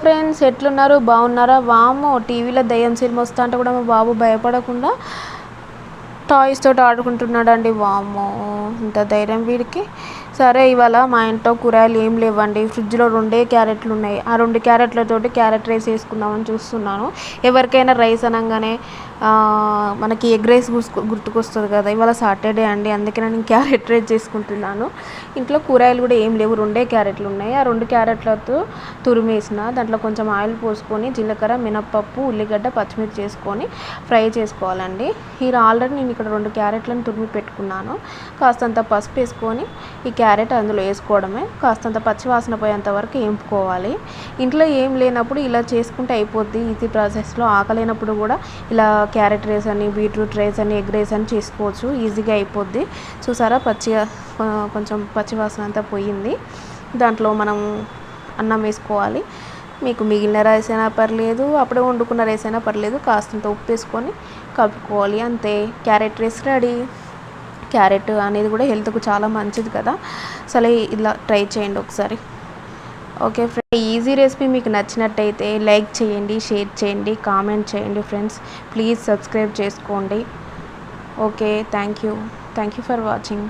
Friends, ఎట్లున్నారు? బాగున్నారా? వామ్మో, టీవీలో దయ్యం సినిమా వస్తా అంటే కూడా మా బాబు భయపడకుండా టాయ్స్ తోటి ఆడుకుంటున్నాడండి. వామ్మో, ఇంత ధైర్యం వీడికి. సరే, ఇవాళ మా ఇంట్లో కూరగాయలు ఏం లేవండి. ఫ్రిడ్జ్లో 2 క్యారెట్లు ఉన్నాయి. ఆ 2 క్యారెట్లతోటి క్యారెట్ రైస్ వేసుకుందామని చూస్తున్నాను. ఎవరికైనా రైస్ అనగానే మనకి ఎగ్ రైస్ గుర్తుకొస్తుంది కదా. ఇవాళ సాటర్డే అండి, అందుకే నేను క్యారెట్ రైస్ చేసుకుంటున్నాను. ఇంట్లో కూరగాయలు కూడా ఏం లేవు, 2 క్యారెట్లు ఉన్నాయి. ఆ 2 క్యారెట్లతో తురిమేసిన దాంట్లో కొంచెం ఆయిల్ పోసుకొని జీలకర్ర, మినప్పప్పు, ఉల్లిగడ్డ, పచ్చిమిర్చి చేసుకొని ఫ్రై చేసుకోవాలండి. ఆల్రెడీ నేను ఇక్కడ 2 క్యారెట్లను తురిమి పెట్టుకున్నాను. కాస్తంత పసుపు వేసుకొని ఈ క్యారెట్ అందులో వేసుకోవడమే. కాస్తంత పచ్చివాసన పోయేంత వరకు వేపుకోవాలి. ఇంట్లో ఏం లేనప్పుడు ఇలా చేసుకుంటే అయిపోద్ది, ఈజీ ప్రాసెస్లో. ఆకలేనప్పుడు కూడా ఇలా క్యారెట్ రైస్ అని, బీట్రూట్ రైస్ అని, ఎగ్ రైస్ అని చేసుకోవచ్చు, ఈజీగా అయిపోద్ది. చూసారా, కొంచెం పచ్చివాసన అంతా పోయింది. దాంట్లో మనం అన్నం వేసుకోవాలి. మీకు మిగిలిన రైస్ అయినా పర్లేదు, అప్పుడే వండుకున్న రైస్ అయినా పర్లేదు. కాస్తంత ఉప్పు వేసుకొని కలుపుకోవాలి, అంతే. Carrot rice ready. క్యారెట్ అనేది కూడా హెల్త్కు చాలా మంచిది కదా. అసలు ఇలా ట్రై చేయండి ఒకసారి. ఓకే ఫ్రెండ్స్, ఈజీ రెసిపీ మీకు నచ్చినట్టయితే లైక్ చేయండి, షేర్ చేయండి, కామెంట్ చేయండి ఫ్రెండ్స్. ప్లీజ్ సబ్స్క్రైబ్ చేసుకోండి. Okay, thank you for watching.